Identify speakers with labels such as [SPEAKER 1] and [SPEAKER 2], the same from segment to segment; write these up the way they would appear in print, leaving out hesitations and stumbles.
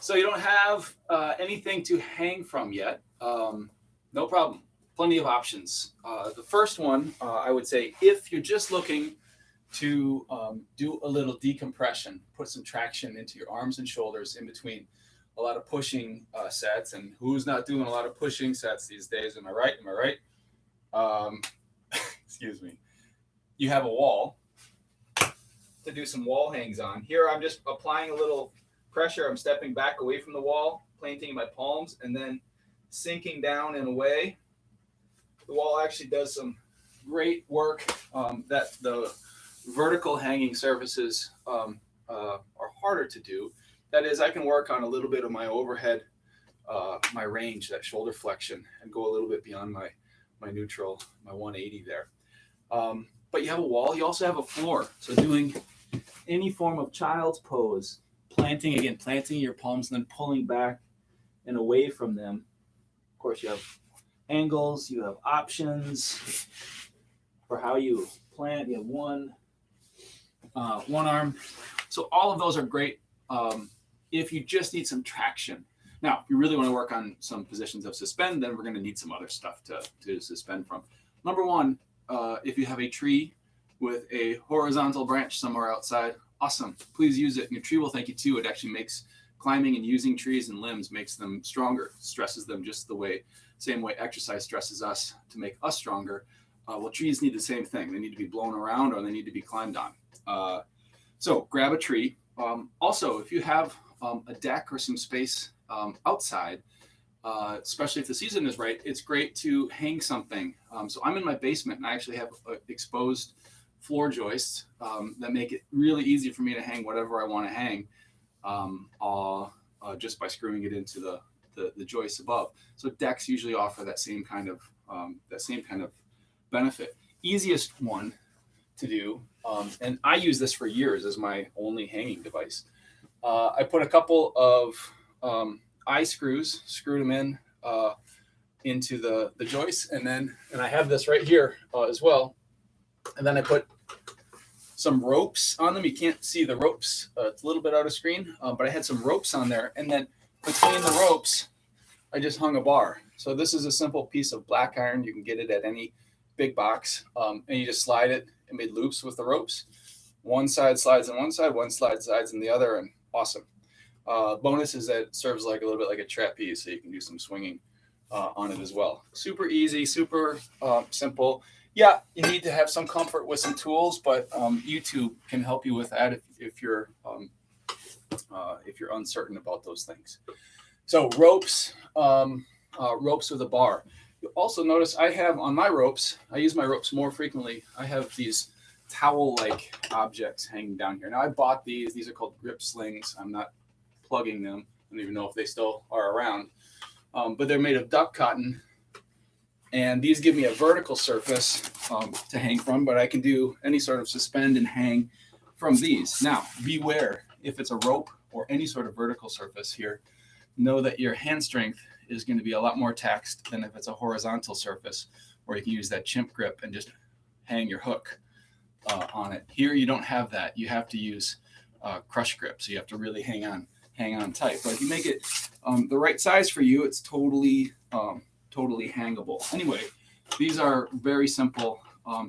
[SPEAKER 1] So you don't have anything to hang from yet. No problem. Plenty of options. The first one, I would say, if you're just looking to do a little decompression, put some traction into your arms and shoulders in between a lot of pushing sets. And who's not doing a lot of pushing sets these days? Am I right? Am I right? Um, excuse me. You have a wall to do some wall hangs on. Here I'm just applying a little pressure. I'm stepping back away from the wall, planting my palms, and then sinking down and away. The wall actually does some great work that the vertical hanging surfaces are harder to do. That is, I can work on a little bit of my overhead, my range, that shoulder flexion, and go a little bit beyond my neutral, my 180 there. But you have a wall. You also have a floor. So doing any form of child's pose, planting your palms and then pulling back and away from them. Of course, you have angles. You have options for how you plant. You have one arm. So all of those are great if you just need some traction. Now, if you really want to work on some positions of suspend, then we're going to need some other stuff to suspend from. Number one, if you have a tree with a horizontal branch somewhere outside, awesome. Please use it. And your tree will thank you too. It actually makes climbing and using trees and limbs makes them stronger, stresses them just the same way exercise stresses us to make us stronger. Well, trees need the same thing. They need to be blown around or they need to be climbed on. So grab a tree. Also, if you have a deck or some space outside, especially if the season is right, it's great to hang something. So I'm in my basement and I actually have exposed floor joists that make it really easy for me to hang whatever I want to hang just by screwing it into the joists above. So decks usually offer that same kind of benefit. Easiest one to do, and I use this for years as my only hanging device. I put a couple of eye screws, screwed them in into the joists, and I have this right here as well. And then I put some ropes on them. You can't see the ropes; it's a little bit out of screen, but I had some ropes on there, and then between the ropes, I just hung a bar. So this is a simple piece of black iron. You can get it at any big box, and you just slide it and made loops with the ropes. One side slides on one side, one side slides on the other, and awesome. Bonus is that it serves like a little bit like a trapeze, so you can do some swinging on it as well. Super easy, super simple. Yeah, you need to have some comfort with some tools, but YouTube can help you with that if you're uncertain about those things. So ropes with a bar. You also notice I have on my ropes, I use my ropes more frequently. I have these towel-like objects hanging down here. Now I bought these. These are called grip slings. I'm not plugging them. I don't even know if they still are around. But they're made of duck cotton. And these give me a vertical surface to hang from, but I can do any sort of suspend and hang from these. Now, beware, if it's a rope or any sort of vertical surface here, know that your hand strength is going to be a lot more taxed than if it's a horizontal surface where you can use that chimp grip and just hang your hook on it. Here, you don't have that. You have to use crush grip, so you have to really hang on tight. But if you make it the right size for you, it's totally hangable. Anyway, these are very simple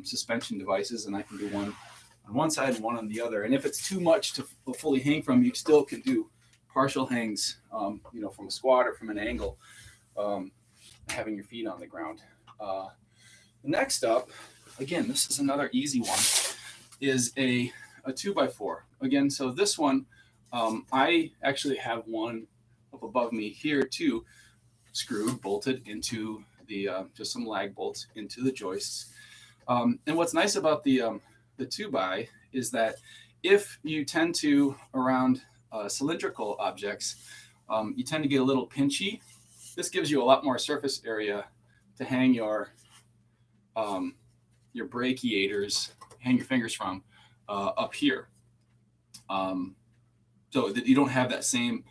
[SPEAKER 1] suspension devices, and I can do one on one side and one on the other. And if it's too much to fully hang from, you still can do partial hangs, from a squat or from an angle, having your feet on the ground. Next up, again, this is another easy one, is a 2x4. Again, so this one, I actually have one up above me here too, screwed, bolted into the just some lag bolts into the joists. And what's nice about the 2x is that if you tend to around cylindrical objects, you tend to get a little pinchy. This gives you a lot more surface area to hang your brachiators, hang your fingers from up here. So that you don't have that same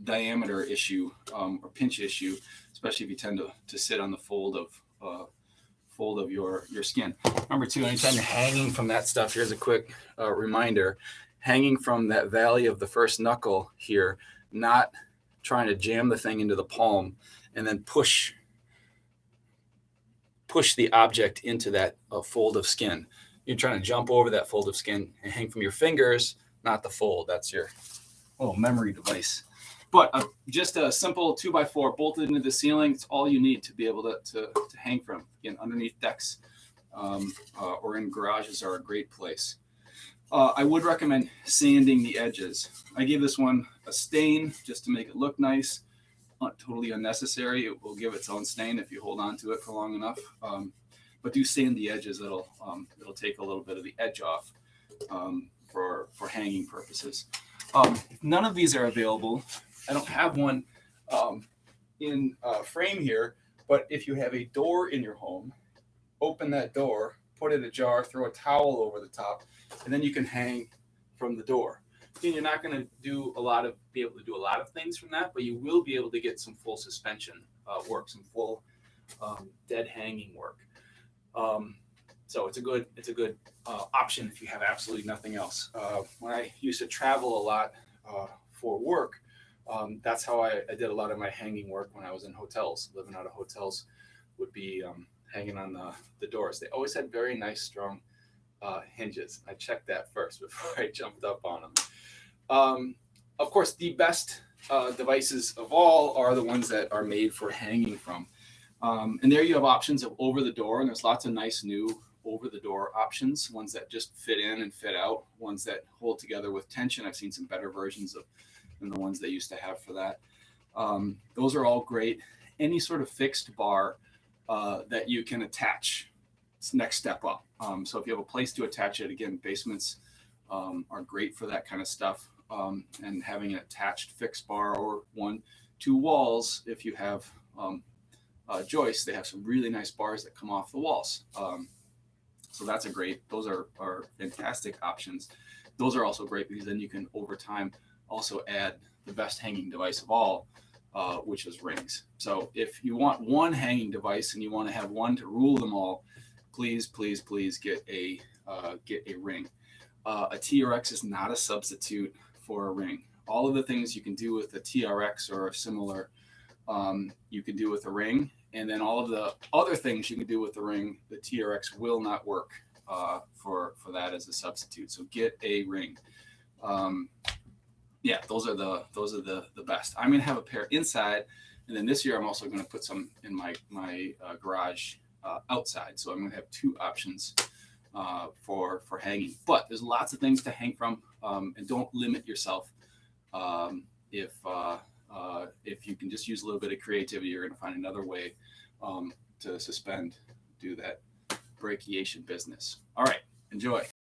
[SPEAKER 1] diameter issue or pinch issue, especially if you tend to sit on the fold of your skin. Number two, anytime you're hanging from that stuff, here's a quick reminder. Hanging from that valley of the first knuckle here not trying to jam the thing into the palm and then push the object into that fold of skin. You're trying to jump over that fold of skin and hang from your fingers, not the fold. That's your little memory device. But just a simple 2x4 bolted into the ceiling, it's all you need to be able to hang from. Again, underneath decks or in garages are a great place. I would recommend sanding the edges. I gave this one a stain just to make it look nice. Not totally unnecessary. It will give its own stain if you hold on to it for long enough. But do sand the edges. It'll take a little bit of the edge off for hanging purposes. If none of these are available, I don't have one in frame here, but if you have a door in your home, open that door, put it ajar, throw a towel over the top, and then you can hang from the door. And you're not going to be able to do a lot of things from that, but you will be able to get some full suspension work, some full dead hanging work. So it's a good option if you have absolutely nothing else. When I used to travel a lot for work, that's how I did a lot of my hanging work when I was in hotels. Living out of hotels would be hanging on the doors. They always had very nice, strong hinges. I checked that first before I jumped up on them. Of course, the best devices of all are the ones that are made for hanging from. And there you have options of over the door, and there's lots of nice new over the door options, ones that just fit in and fit out, ones that hold together with tension. I've seen some better versions than the ones they used to have for that. Those are all great. Any sort of fixed bar that you can attach, it's next step up. So if you have a place to attach it, again, basements are great for that kind of stuff. And having an attached fixed bar or 1-2 walls, if you have joists, they have some really nice bars that come off the walls. So those are fantastic options. Those are also great because then you can over time also add the best hanging device of all, which is rings. So if you want one hanging device and you want to have one to rule them all, please get a ring. A TRX is not a substitute for a ring. All of the things you can do with a TRX or similar, you can do with a ring. And then all of the other things you can do with the ring, the TRX will not work for that as a substitute. So get a ring. Yeah, those are the best. I'm gonna have a pair inside, and then this year I'm also gonna put some in my garage outside. So I'm gonna have 2 options for hanging. But there's lots of things to hang from, and don't limit yourself. If you can just use a little bit of creativity, you're gonna find another way to do that brachiation business. All right, enjoy.